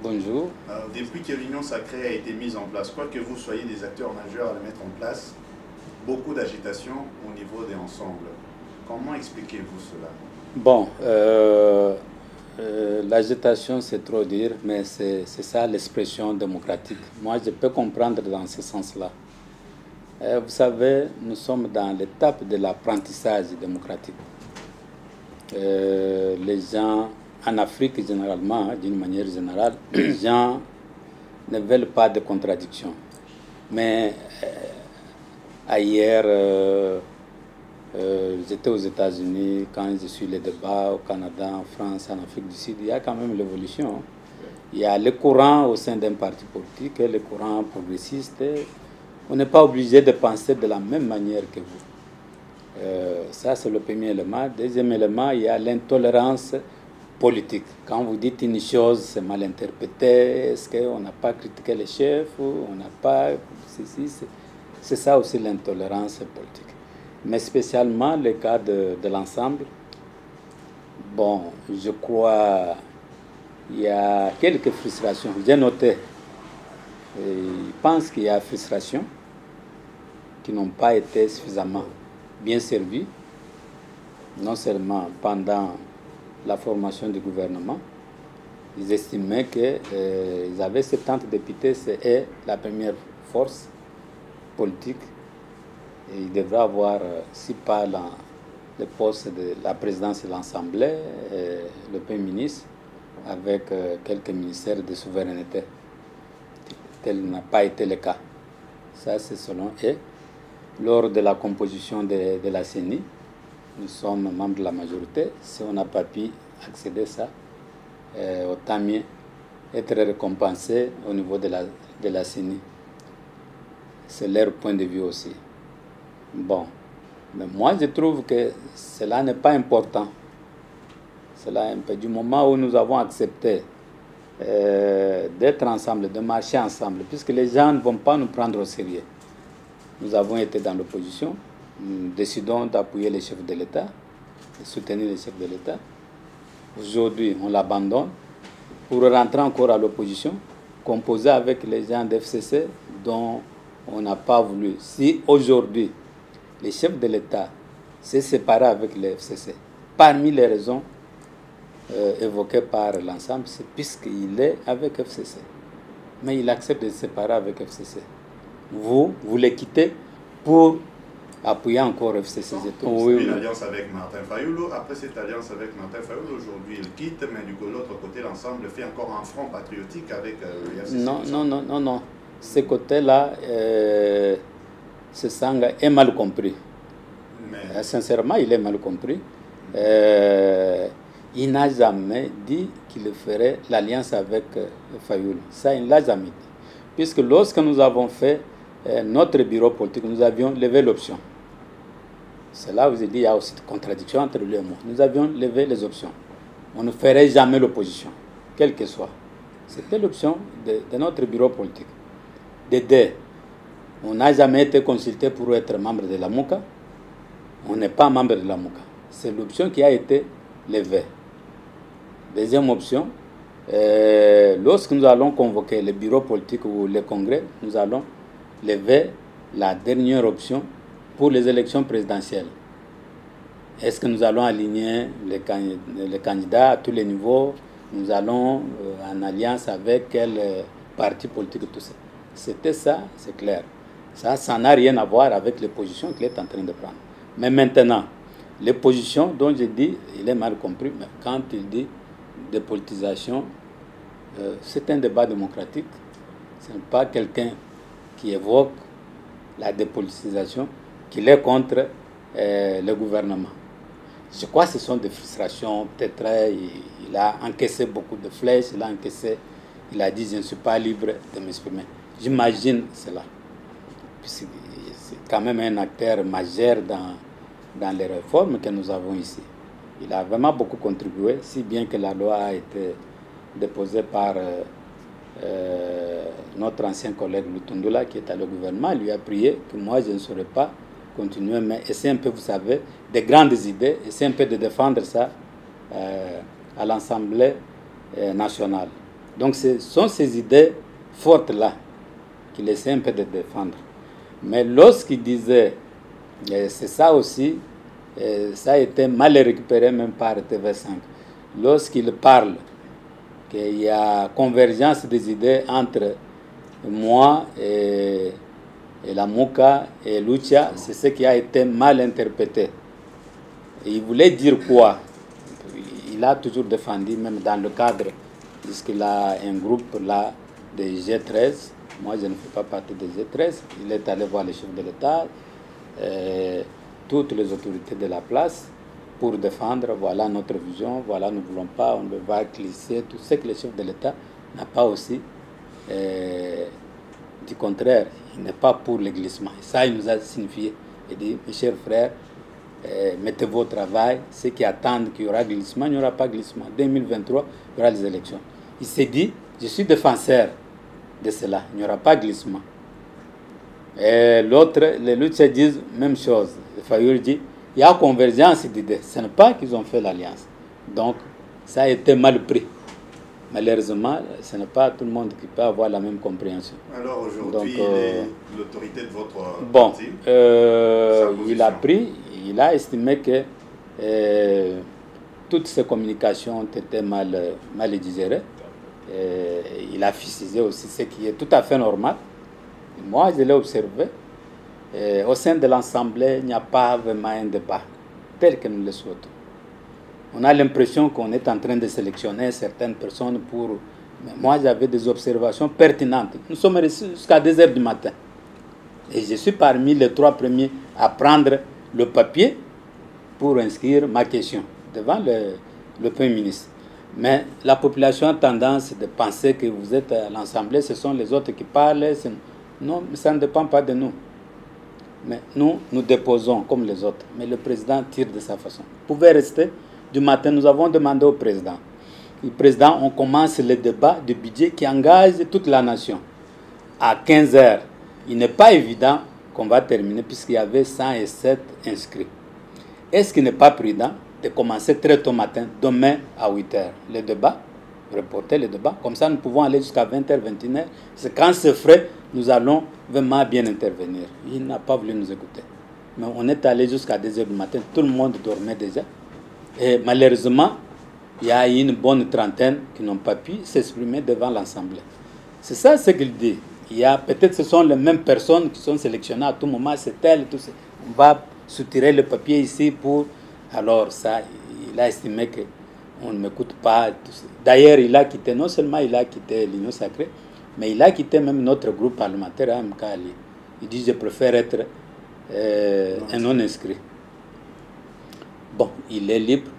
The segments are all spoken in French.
Bonjour. Depuis que l'Union sacrée a été mise en place, quoi que vous soyez des acteurs majeurs à la mettre en place, beaucoup d'agitation au niveau des ensembles. Comment expliquez-vous cela? Bon, l'agitation c'est trop dire, mais c'est ça l'expression démocratique. Moi je peux comprendre dans ce sens-là. Vous savez, nous sommes dans l'étape de l'apprentissage démocratique. Les gens en Afrique généralement, d'une manière générale, les gens ne veulent pas de contradiction. Mais ailleurs, j'étais aux États-Unis, quand je suis les débats au Canada, en France, en Afrique du Sud, il y a quand même l'évolution. Il y a le courant au sein d'un parti politique, le courant progressiste. On n'est pas obligé de penser de la même manière que vous. Ça, c'est le premier élément. Deuxième élément, il y a l'intolérance politique. Quand vous dites une chose, c'est mal interprété. Est-ce qu'on n'a pas critiqué les chefs? On n'a pas... C'est ça aussi l'intolérance politique. Mais spécialement le cas de l'ensemble. Bon, je crois il y a quelques frustrations. J'ai noté. Je pense qu'il y a frustration qui n'ont pas été suffisamment bien servies, non seulement pendant la formation du gouvernement. Ils estimaient qu'ils avaient 70 députés, c'est la première force politique. Et ils devraient avoir, si pas le poste de la présidence de l'Assemblée, le Premier ministre, avec quelques ministères de souveraineté. Tel n'a pas été le cas. Ça, c'est selon eux. Lors de la composition de la CENI, nous sommes membres de la majorité. Si on n'a pas pu accéder à ça, autant mieux être récompensé au niveau de la CENI. C'est leur point de vue aussi. Bon, mais moi je trouve que cela n'est pas important. Cela, du moment où nous avons accepté d'être ensemble, de marcher ensemble, puisque les gens ne vont pas nous prendre au sérieux. Nous avons été dans l'opposition, nous décidons d'appuyer les chefs de l'État, de soutenir les chefs de l'État. Aujourd'hui, on l'abandonne pour rentrer encore à l'opposition, composer avec les gens d'FCC dont on n'a pas voulu. Si aujourd'hui, les chefs de l'État s'est séparé avec les FCC, parmi les raisons évoquées par l'ensemble, c'est puisqu'il est avec FCC. Mais il accepte de se séparer avec FCC. Vous les quittez pour appuyer encore FCC. Vous avez une alliance avec Martin Fayulu. Après cette alliance avec Martin Fayulu, aujourd'hui il quitte, mais du coup, de l'autre côté, l'ensemble fait encore un front patriotique avec FCC. Non. Ce côté-là, ce Sanga est mal compris. Mais... sincèrement, il est mal compris. Il n'a jamais dit qu'il ferait l'alliance avec Fayulu. Ça, il ne l'a jamais dit. Puisque lorsque nous avons fait notre bureau politique, nous avions levé l'option. C'est là où je dis qu'il y a aussi une contradiction entre lui et moi. Nous avions levé les options. On ne ferait jamais l'opposition, quelle que soit. C'était l'option de notre bureau politique. On n'a jamais été consulté pour être membre de la MOUCA. On n'est pas membre de la MOUCA. C'est l'option qui a été levée. Deuxième option, lorsque nous allons convoquer le bureau politique ou le congrès, nous allons lever la dernière option pour les élections présidentielles. Est-ce que nous allons aligner les candidats à tous les niveaux? Nous allons en alliance avec quel parti politique, tout ça. C'était ça, c'est clair. Ça n'a rien à voir avec les positions qu'il est en train de prendre. Mais maintenant, les positions dont je dis, il est mal compris, mais quand il dit dépolitisation, c'est un débat démocratique. Ce n'est pas quelqu'un qui évoque la dépolitisation, qu'il est contre le gouvernement. Je crois que ce sont des frustrations. Peut-être il a encaissé beaucoup de flèches, il a encaissé il a dit je ne suis pas libre de m'exprimer. J'imagine cela. C'est quand même un acteur majeur dans les réformes que nous avons ici. Il a vraiment beaucoup contribué, si bien que la loi a été déposée par notre ancien collègue Lutundula, qui est allé au gouvernement, lui a prié que moi je ne saurais pas continuer, mais essayer un peu, vous savez, des grandes idées, essayer un peu de défendre ça à l'Assemblée nationale. Donc ce sont ces idées fortes-là qu'il essaie un peu de défendre. Mais lorsqu'il disait, c'est ça aussi, ça a été mal récupéré même par TV5, lorsqu'il parle qu'il y a convergence des idées entre moi et la Mouka et Lucha, c'est ce qui a été mal interprété. Et il voulait dire quoi? Il a toujours défendu, même dans le cadre, puisqu'il a un groupe là de G13. Moi, je ne fais pas partie des G13. Il est allé voir le chef de l'État, toutes les autorités de la place, pour défendre, voilà notre vision, voilà, nous ne voulons pas, on ne va glisser, tout ce que le chef de l'État n'a pas aussi. Du contraire, il n'est pas pour le glissement. Et ça, il nous a signifié. Il dit, mes chers frères, mettez-vous au travail, ceux qui attendent qu'il y aura glissement, il n'y aura pas glissement. 2023, il y aura les élections. Il s'est dit, je suis défenseur de cela, il n'y aura pas glissement. Et l'autre, les Lucha disent même chose. Le Fayoul dit, il y a convergence d'idées. Ce n'est pas qu'ils ont fait l'alliance. Donc, ça a été mal pris. Malheureusement, ce n'est pas tout le monde qui peut avoir la même compréhension. Alors aujourd'hui, l'autorité de votre parti, il il a estimé que toutes ces communications ont été mal digérées. Il a fustigé aussi ce qui est tout à fait normal. Moi, je l'ai observé. Au sein de l'Assemblée, il n'y a pas vraiment un débat tel que nous le souhaitons. On a l'impression qu'on est en train de sélectionner certaines personnes pour... Mais moi, j'avais des observations pertinentes. Nous sommes restés jusqu'à 2 heures du matin. Et je suis parmi les 3 premiers à prendre le papier pour inscrire ma question devant le Premier ministre. Mais la population a tendance de penser que vous êtes à l'Assemblée, ce sont les autres qui parlent. Non, ça ne dépend pas de nous. Mais nous déposons comme les autres. Mais le président tire de sa façon. Vous pouvez rester. Du matin, nous avons demandé au président. Le président, on commence le débat du budget qui engage toute la nation. À 15 heures, il n'est pas évident qu'on va terminer puisqu'il y avait 107 inscrits. Est-ce qu'il n'est pas prudent de commencer très tôt matin, demain à 8 heures, le débat, reporter le débat, comme ça nous pouvons aller jusqu'à 20h, 21h. C'est quand c'est frais, nous allons vraiment bien intervenir. Il n'a pas voulu nous écouter. Mais on est allé jusqu'à 2h du matin, tout le monde dormait déjà. Et malheureusement, il y a une bonne trentaine qui n'ont pas pu s'exprimer devant l'Assemblée. C'est ça ce qu'il dit. Il y a peut-être ce sont les mêmes personnes qui sont sélectionnées à tout moment, c'est tel, tout ça. On va soutirer le papier ici pour... Alors ça, il a estimé qu'on ne m'écoute pas. D'ailleurs, il a quitté, non seulement il a quitté l'Union Sacrée, mais il a quitté même notre groupe parlementaire à Mkali. Il dit, je préfère être un non-inscrit. Bon, il est libre,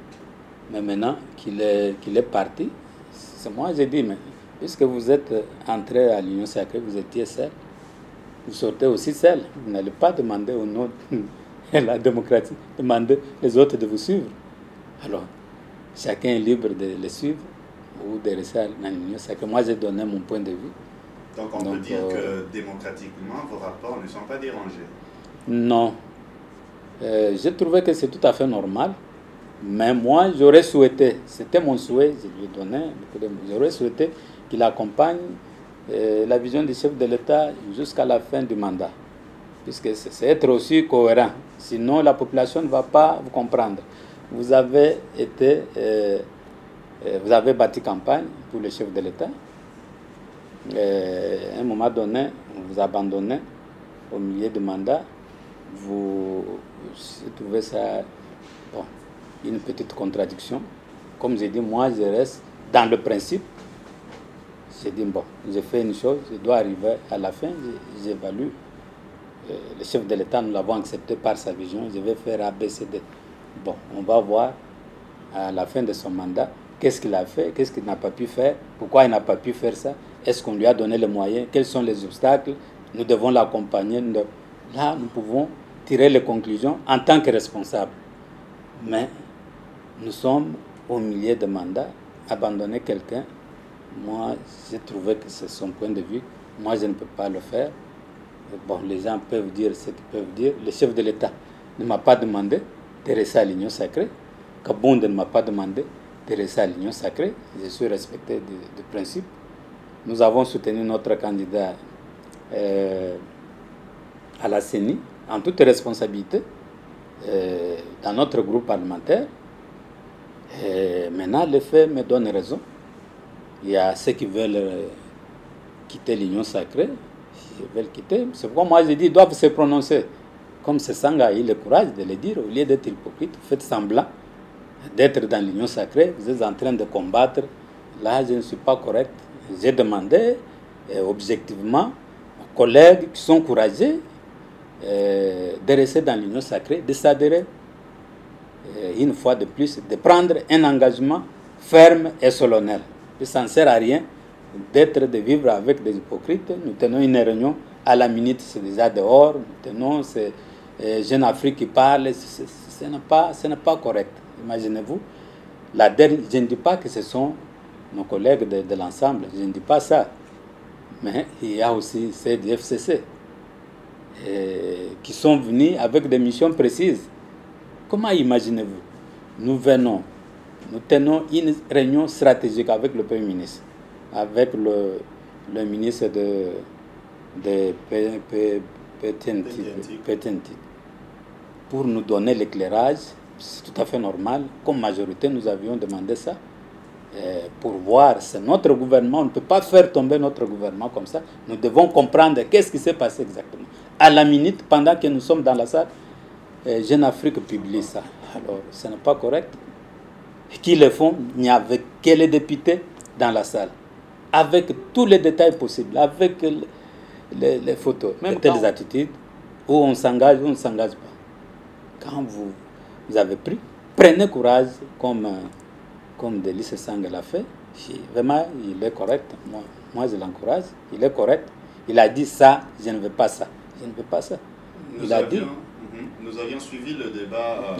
mais maintenant qu'il est parti, c'est moi j'ai dit, mais puisque vous êtes entré à l'Union Sacrée, vous étiez seul, vous sortez aussi seul. Vous n'allez pas demander au nom de la démocratie, demander les autres de vous suivre. Alors, chacun est libre de les suivre ou de rester dans l'Union Sacrée. Moi, j'ai donné mon point de vue. Donc, on peut dire que démocratiquement, vos rapports ne sont pas dérangés? Non. J'ai trouvé que c'est tout à fait normal. Mais moi, j'aurais souhaité, c'était mon souhait, je lui donnais beaucoup de... J'aurais souhaité qu'il accompagne la vision du chef de l'État jusqu'à la fin du mandat. Puisque c'est être aussi cohérent. Sinon, la population ne va pas vous comprendre. Vous avez bâti campagne pour le chef de l'État. À un moment donné, on vous abandonnez au milieu du mandat. Vous trouvez ça une petite contradiction. Comme j'ai dit, moi, je reste dans le principe. J'ai dit, bon, j'ai fait une chose, je dois arriver à la fin, j'évalue. Le chef de l'État, nous l'avons accepté par sa vision, je vais faire ABCD. Bon, on va voir à la fin de son mandat Qu'est-ce qu'il a fait? Qu'est-ce qu'il n'a pas pu faire? Pourquoi il n'a pas pu faire ça? Est-ce qu'on lui a donné les moyens? Quels sont les obstacles? Nous devons l'accompagner. Là, nous pouvons tirer les conclusions en tant que responsables. Mais nous sommes au milieu de mandats. Abandonner quelqu'un, moi, j'ai trouvé que c'est son point de vue. Moi, je ne peux pas le faire. Bon, les gens peuvent dire ce qu'ils peuvent dire. Le chef de l'État ne m'a pas demandé de rester à l'Union sacrée. Kabound ne m'a pas demandé de rester à l'Union sacrée. Je suis respecté de principe. Nous avons soutenu notre candidat à la CENI en toute responsabilité dans notre groupe parlementaire. Et maintenant, les faits me donnent raison. Il y a ceux qui veulent quitter l'Union sacrée. Ils veulent quitter. C'est pourquoi moi je dis qu'ils doivent se prononcer. Comme ce Sanga a eu le courage de le dire, au lieu d'être hypocrite, faites semblant d'être dans l'Union sacrée. Vous êtes en train de combattre. Là, je ne suis pas correct. J'ai demandé objectivement aux collègues qui sont courageux de rester dans l'Union sacrée, de s'adhérer une fois de plus, de prendre un engagement ferme et solennel. Ça ne sert à rien de vivre avec des hypocrites. Nous tenons une réunion à la minute, c'est déjà dehors. Nous tenons ces jeunes Afrique qui parlent. Ce n'est pas correct. Imaginez-vous. Je ne dis pas que ce sont nos collègues de l'ensemble. Je ne dis pas ça. Mais il y a aussi ceux du FCC qui sont venus avec des missions précises. Comment imaginez-vous? Nous tenons une réunion stratégique avec le Premier ministre, avec le ministre de PTNT, pour nous donner l'éclairage. C'est tout à fait normal. Comme majorité, nous avions demandé ça. Pour voir, c'est notre gouvernement. On ne peut pas faire tomber notre gouvernement comme ça. Nous devons comprendre qu'est-ce qui s'est passé exactement. À la minute, pendant que nous sommes dans la salle, Jeune Afrique publie ça. Alors, ce n'est pas correct. Qui le font? Il n'y avait que les députés dans la salle, avec tous les détails possibles, avec les photos, même de telles attitudes, où on s'engage ou on ne s'engage pas. Quand vous avez pris, prenez courage, comme Délice Sang l'a fait. Vraiment, il est correct. Moi, je l'encourage. Il est correct. Il a dit ça, je ne veux pas ça. Je ne veux pas ça. Nous avions suivi le débat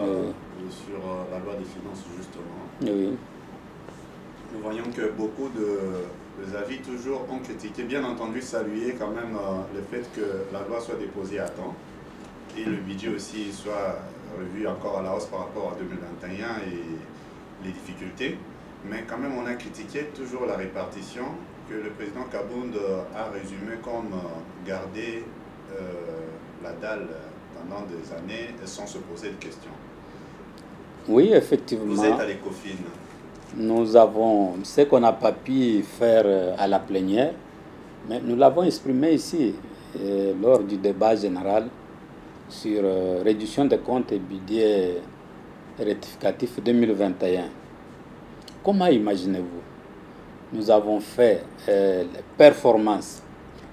sur la loi des finances, justement. Oui. Nous voyons que beaucoup de avis toujours ont critiqué, bien entendu salué quand même le fait que la loi soit déposée à temps et le budget aussi soit revu encore à la hausse par rapport à 2021 et les difficultés. Mais quand même, on a critiqué toujours la répartition que le président Kabound a résumé comme garder la dalle pendant des années sans se poser de questions. Oui, effectivement. Vous êtes à l'ECOFIN. Nous avons ce qu'on n'a pas pu faire à la plénière, mais nous l'avons exprimé ici lors du débat général sur réduction des comptes et budget rectificatif 2021. Comment imaginez-vous? Nous avons fait les performances.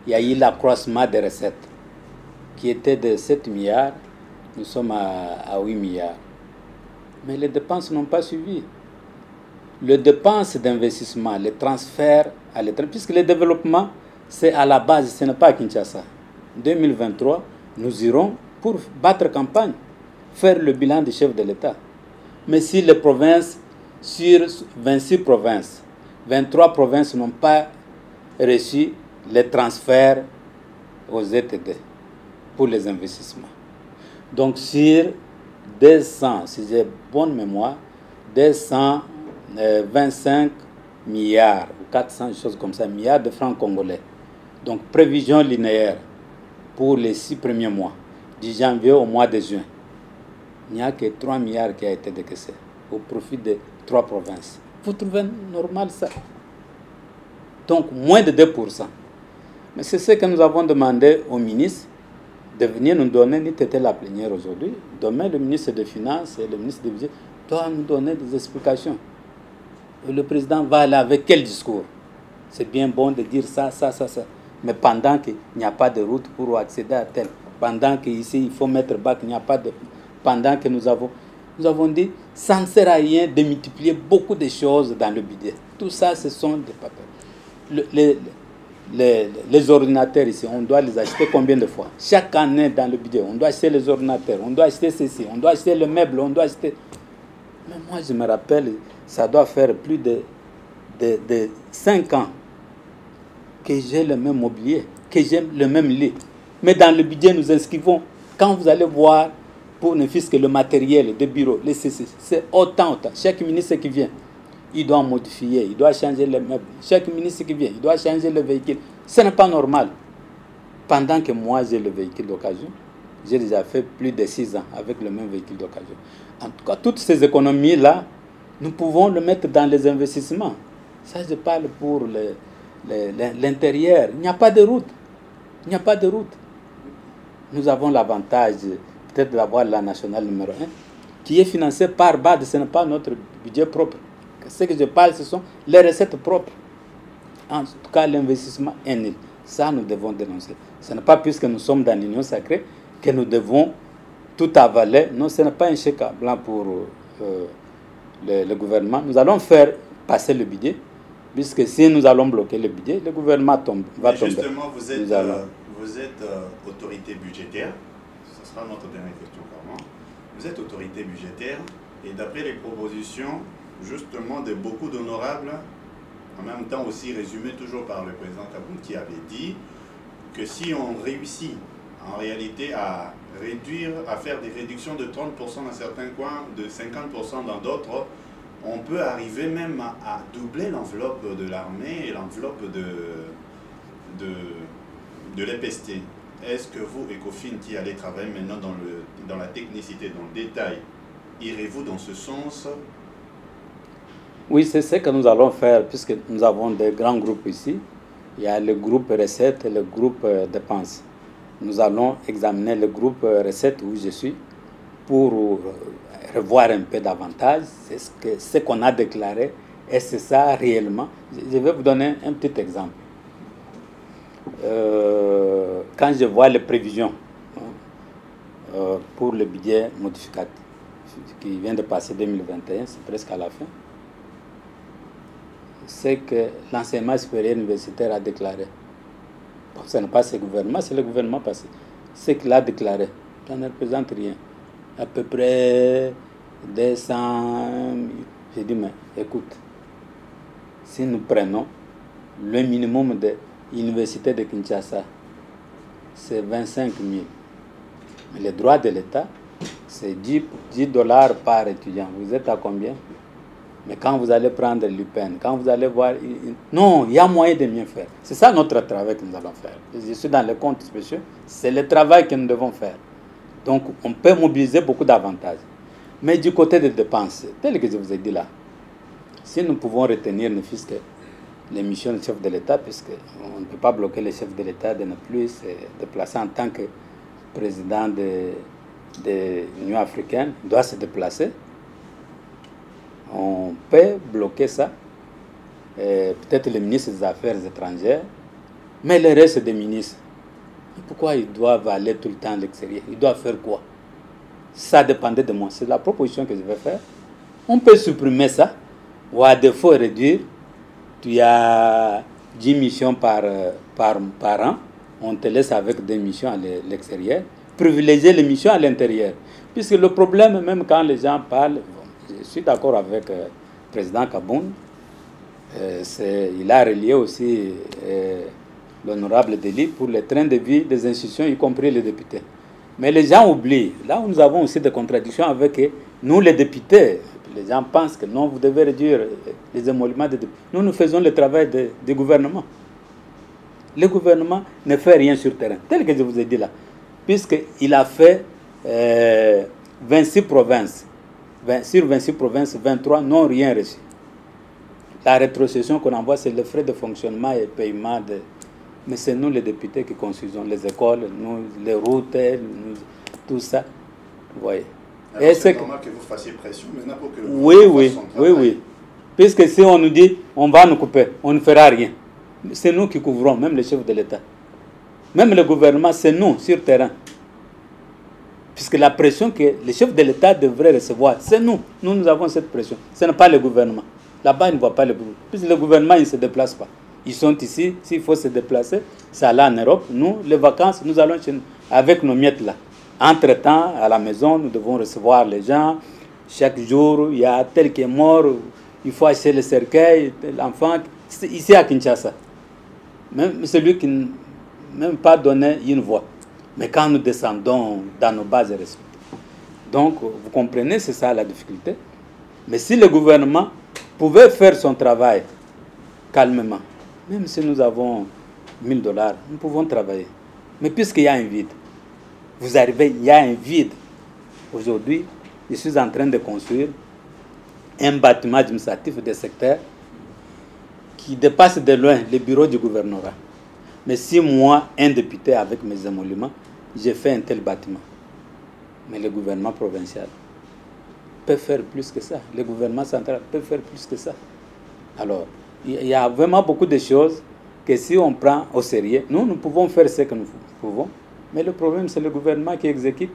Il y a eu l'accroissement des recettes qui était de 7 milliards. Nous sommes à 8 milliards. Mais les dépenses n'ont pas suivi. Les dépenses d'investissement, les transferts à l'étranger, puisque le développement, c'est à la base, ce n'est pas à Kinshasa. En 2023, nous irons pour battre campagne, faire le bilan du chef de l'État. Mais si les provinces, sur 26 provinces, 23 provinces n'ont pas reçu les transferts aux ETD pour les investissements. Donc sur 200, si j'ai bonne mémoire, 225 milliards, ou 400 choses comme ça, milliards de francs congolais. Donc prévision linéaire pour les 6 premiers mois, du janvier au mois de juin. Il n'y a que 3 milliards qui a été décaissé au profit de 3 provinces. Vous trouvez normal ça? Donc moins de 2%. Mais c'est ce que nous avons demandé au ministre de venir nous donner, n'était la plénière aujourd'hui. Demain, le ministre des Finances et le ministre des Budgets doivent nous donner des explications. Et le président va aller avec quel discours? C'est bien bon de dire ça. Mais pendant qu'il n'y a pas de route pour accéder à tel, pendant qu'ici il faut mettre bac, il n'y a pas de... Pendant que nous avons... Nous avons dit, ça ne sert à rien de multiplier beaucoup de choses dans le budget. Tout ça, ce sont des papiers. Les ordinateurs ici, on doit les acheter combien de fois? Chaque année dans le budget, on doit acheter les ordinateurs, on doit acheter ceci, on doit acheter le meuble, on doit acheter... Mais moi, je me rappelle, ça doit faire plus de 5 ans que j'ai le même mobilier, que j'ai le même lit. Mais dans le budget, nous inscrivons, quand vous allez voir, pour ne fût-ce que le matériel de bureau, c'est autant. Chaque ministre qui vient, il doit modifier, il doit changer les meubles. Chaque ministre qui vient, il doit changer le véhicule. Ce n'est pas normal. Pendant que moi, j'ai le véhicule d'occasion, j'ai déjà fait plus de 6 ans avec le même véhicule d'occasion. En tout cas, toutes ces économies-là, nous pouvons le mettre dans les investissements. Ça, je parle pour l'intérieur. Il n'y a pas de route. Il n'y a pas de route. Nous avons l'avantage peut-être d'avoir la nationale numéro 1, qui est financée par BAD. Ce n'est pas notre budget propre. Ce que je parle, ce sont les recettes propres. En tout cas, l'investissement est nul. Ça, nous devons dénoncer. Ce n'est pas puisque nous sommes dans l'union sacrée que nous devons tout avaler. Non, ce n'est pas un chèque à blanc pour le gouvernement. Nous allons faire passer le budget, puisque si nous allons bloquer le budget, le gouvernement va tomber. Justement, vous êtes autorité budgétaire. Ce sera notre dernière question, Carmen. Vous êtes autorité budgétaire et d'après les propositions, justement, de beaucoup d'honorables, en même temps aussi résumé toujours par le président Kaboun, qui avait dit que si on réussit en réalité à réduire, à faire des réductions de 30% dans certains coins, de 50% dans d'autres, on peut arriver même à doubler l'enveloppe de l'armée et l'enveloppe de l'EPST. Est-ce que vous, Ecofin, qui allez travailler maintenant dans la technicité, dans le détail, irez-vous dans ce sens? Oui, c'est ce que nous allons faire, puisque nous avons des grands groupes ici. Il y a le groupe recettes et le groupe dépenses. Nous allons examiner le groupe recettes où je suis pour revoir un peu davantage ce qu'on a déclaré. Et c'est ça réellement. Je vais vous donner un petit exemple. Quand je vois les prévisions pour le budget modificatif qui vient de passer 2021, c'est presque à la fin, c'est que l'enseignement supérieur universitaire a déclaré. Bon, ce n'est pas ce gouvernement, c'est le gouvernement passé. Ce qu'il a déclaré, ça ne représente rien. À peu près 200 000. J'ai dit, mais écoute, si nous prenons le minimum de l'université de Kinshasa, c'est 25 000. Mais les droits de l'État, c'est 10 $ par étudiant. Vous êtes à combien? Mais quand vous allez prendre l'UPEN, quand vous allez voir... Non, il y a moyen de mieux faire. C'est ça notre travail que nous allons faire. Je suis dans les comptes spéciaux. C'est le travail que nous devons faire. Donc, on peut mobiliser beaucoup d'avantages. Mais du côté des dépenses, tel que je vous ai dit là, si nous pouvons retenir ne fût-ce que les missions du chef de l'État, puisqu'on ne peut pas bloquer le chef de l'État de ne plus se déplacer en tant que président de l'Union africaine, il doit se déplacer. On peut bloquer ça, peut-être les ministres des Affaires étrangères, mais le reste des ministres, pourquoi ils doivent aller tout le temps à l'extérieur? Ils doivent faire quoi? Ça dépendait de moi. C'est la proposition que je vais faire. On peut supprimer ça, ou à défaut réduire. Tu as 10 missions par an, on te laisse avec des missions à l'extérieur. Privilégier les missions à l'intérieur. Puisque le problème, même quand les gens parlent, je suis d'accord avec le président Kaboun, il a relié aussi l'honorable Deli pour les trains de vie des institutions, y compris les députés. Mais les gens oublient, là où nous avons aussi des contradictions avec nous les députés, les gens pensent que non, vous devez réduire les émoluments des députés. Nous faisons le travail du gouvernement. Le gouvernement ne fait rien sur terrain, tel que je vous ai dit là, puisqu'il a fait 26 provinces. Sur 26 provinces, 23 n'ont rien reçu. La rétrocession qu'on envoie, c'est le frais de fonctionnement et paiement. Mais c'est nous les députés qui construisons les écoles, nous, les routes, tout ça. Vous voyez. Alors c'est normal que vous fassiez pression maintenant pour que le gouvernement fasse son travail. Oui. Puisque si on nous dit, on va nous couper, on ne fera rien. C'est nous qui couvrons, même le chef de l'État. Même le gouvernement, c'est nous, sur terrain. Puisque la pression que les chefs de l'État devraient recevoir, c'est nous. Nous avons cette pression. Ce n'est pas le gouvernement. Là-bas, ils ne voient pas le gouvernement. Puisque le gouvernement, il ne se déplace pas. Ils sont ici. S'il faut se déplacer, c'est là en Europe. Nous, les vacances, nous allons chez nous, avec nos miettes là. Entre-temps, à la maison, nous devons recevoir les gens. Chaque jour, il y a tel qui est mort. Il faut acheter le cercueil, l'enfant. Ici à Kinshasa. Même celui qui n'a même pas donné une voix. Mais quand nous descendons dans nos bases respectives. Donc, vous comprenez, c'est ça la difficulté. Mais si le gouvernement pouvait faire son travail calmement, même si nous avons $1000, nous pouvons travailler. Mais puisqu'il y a un vide, vous arrivez, il y a un vide. Aujourd'hui, je suis en train de construire un bâtiment administratif de secteur qui dépasse de loin les bureaux du gouvernorat. Mais si moi, un député avec mes émoluments, j'ai fait un tel bâtiment, mais le gouvernement provincial peut faire plus que ça. Le gouvernement central peut faire plus que ça. Alors, il y a vraiment beaucoup de choses que si on prend au sérieux, nous pouvons faire ce que nous pouvons, mais le problème, c'est le gouvernement qui exécute.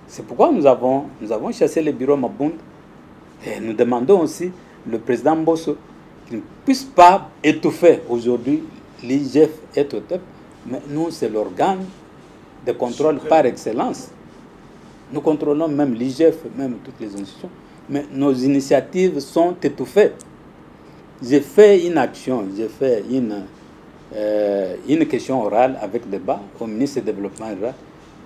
C'est pourquoi nous avons chassé les bureaux Mabund et nous demandons aussi le président Mbosso qu'il ne puisse pas étouffer aujourd'hui l'IGF et TOTEP, mais nous, c'est l'organe de contrôle par excellence. Nous contrôlons même l'IGF, même toutes les institutions, mais nos initiatives sont étouffées. J'ai fait une action, j'ai fait une question orale avec débat au ministre du Développement rural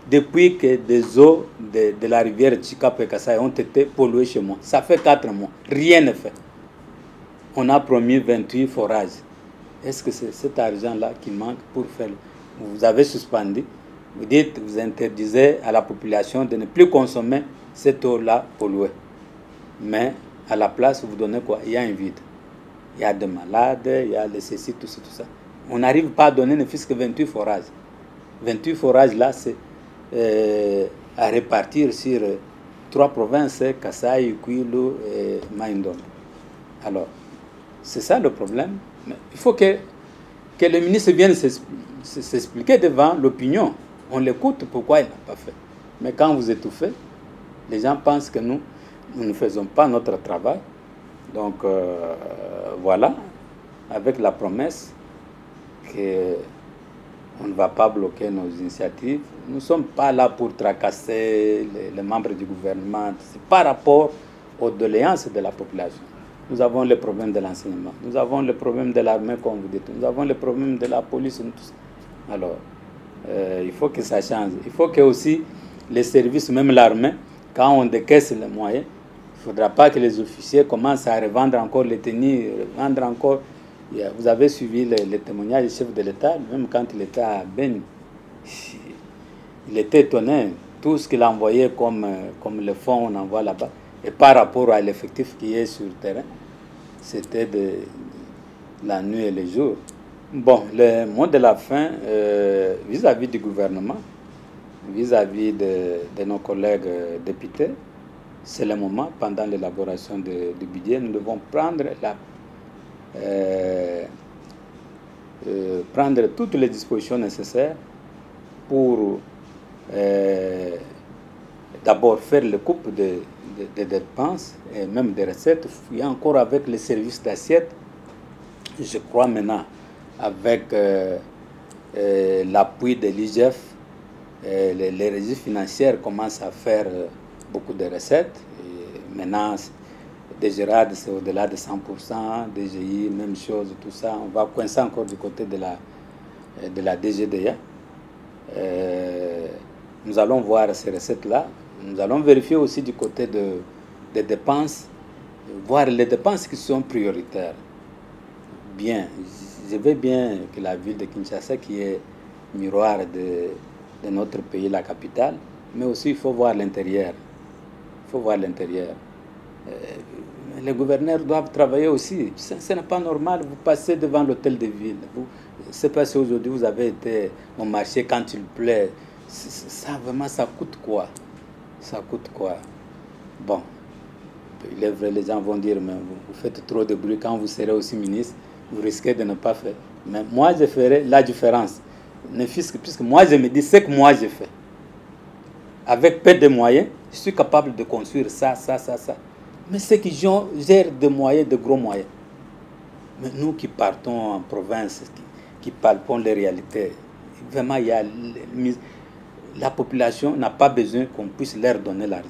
depuis que des eaux de la rivière Tchikapa et Kassai ont été polluées chez moi. Ça fait 4 mois, rien n'est fait. On a promis 28 forages. Est-ce que c'est cet argent-là qui manque pour faire? Vous avez suspendu. Vous dites, vous interdisez à la population de ne plus consommer cette eau-là polluée. Mais à la place, vous donnez quoi? Il y a un vide. Il y a des malades, il y a les ceci, tout ça. On n'arrive pas à donner ne fût-ce que 28 forages. 28 forages là, c'est à répartir sur 3 provinces, Kassai, Kwilu et Maïndom. Alors, c'est ça le problème. Mais il faut que le ministre vienne s'expliquer devant l'opinion. On l'écoute pourquoi il n'a pas fait. Mais quand vous étouffez, les gens pensent que nous ne faisons pas notre travail. Donc, voilà, avec la promesse qu'on ne va pas bloquer nos initiatives. Nous ne sommes pas là pour tracasser les membres du gouvernement. C'est par rapport aux doléances de la population. Nous avons le problème de l'enseignement. Nous avons le problème de l'armée, comme vous dites. Nous avons le problème de la police. Alors, il faut que ça change. Il faut que aussi les services, même l'armée, quand on décaisse les moyens, il ne faudra pas que les officiers commencent à revendre encore les tenues, revendre encore. Vous avez suivi les témoignages du chef de l'État, même quand il était à Ben, il était étonné. Tout ce qu'il envoyait comme le fonds, on envoie là-bas. Et par rapport à l'effectif qui est sur le terrain, c'était de la nuit et le jour. Bon, le mot de la fin, vis-à-vis du gouvernement, vis-à-vis de nos collègues députés, c'est le moment, pendant l'élaboration du budget, nous devons prendre toutes les dispositions nécessaires pour d'abord faire le coupe des dépenses et même des recettes. Il y a encore avec les services d'assiette, je crois maintenant, avec l'appui de l'IGF, les régies financières commencent à faire beaucoup de recettes. Et maintenant, DGRAD, c'est au-delà de 100%, DGI, même chose, tout ça. On va coincer encore du côté de la DGDA. Nous allons voir ces recettes-là. Nous allons vérifier aussi du côté des dépenses, voir les dépenses qui sont prioritaires. Bien, je veux bien que la ville de Kinshasa, qui est miroir de notre pays, la capitale, mais aussi il faut voir l'intérieur. Il faut voir l'intérieur. Les gouverneurs doivent travailler aussi. Ce n'est pas normal, vous passez devant l'hôtel de ville. C'est parce qu'aujourd'hui vous avez été au marché quand il plaît. Ça, vraiment, ça coûte quoi? Ça coûte quoi? Bon, il est vrai, les gens vont dire, mais vous faites trop de bruit. Quand vous serez aussi ministre, vous risquez de ne pas faire. Mais moi, je ferai la différence. Puisque moi, je me dis ce que moi, j'ai fait. avec peu de moyens, je suis capable de construire ça. Mais ceux qui gèrent des moyens, de gros moyens. Mais nous qui partons en province, qui palpons les réalités, vraiment, la population n'a pas besoin qu'on puisse leur donner l'argent.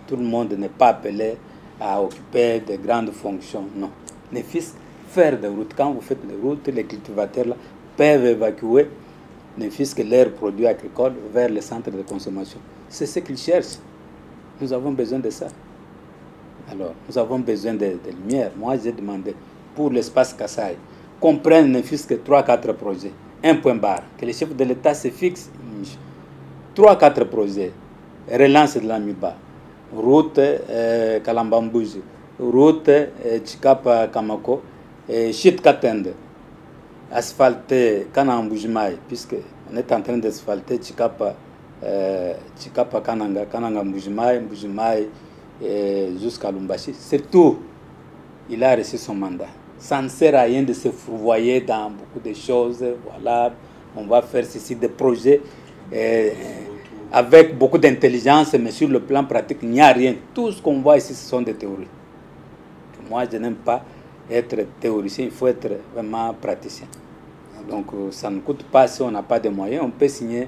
Tout le monde n'est pas appelé à occuper de grandes fonctions, non. Ne fût-ce faire des routes. Quand vous faites des routes, les cultivateurs là, peuvent évacuer ne fût-ce que leurs produits agricoles vers les centres de consommation. C'est ce qu'ils cherchent. Nous avons besoin de ça. Alors, nous avons besoin de lumière. Moi, j'ai demandé pour l'espace Kassai qu'on prenne ne fût-ce que 3-4 projets. Un point barre. Que le chef de l'État se fixe 3-4 projets. Relance de l'Amiba. Route Kalambambouji. Route Chikapa Kamako. Chit Katende. Asphalté Kanamboujimaï. Puisque on est en train d'asphalter Chikapa Kananga. Kananga Mboujimaï. Jusqu'à Lumbashi. C'est tout. Il a reçu son mandat. Ça ne sert à rien de se fourvoyer dans beaucoup de choses. Voilà, on va faire ceci, des projets avec beaucoup d'intelligence, mais sur le plan pratique, il n'y a rien. Tout ce qu'on voit ici, ce sont des théories. Moi, je n'aime pas être théoricien, il faut être vraiment praticien. Donc, ça ne coûte pas si on n'a pas de moyens. On peut signer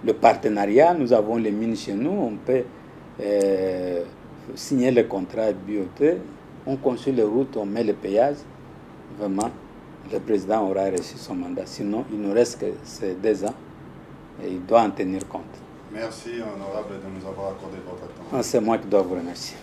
le partenariat. Nous avons les mines chez nous. On peut signer le contrat BOT. On construit les routes, on met le péage. Vraiment, le président aura reçu son mandat. Sinon, il ne reste que ces 2 ans et il doit en tenir compte. Merci, honorable, de nous avoir accordé votre temps. C'est moi qui dois vous remercier.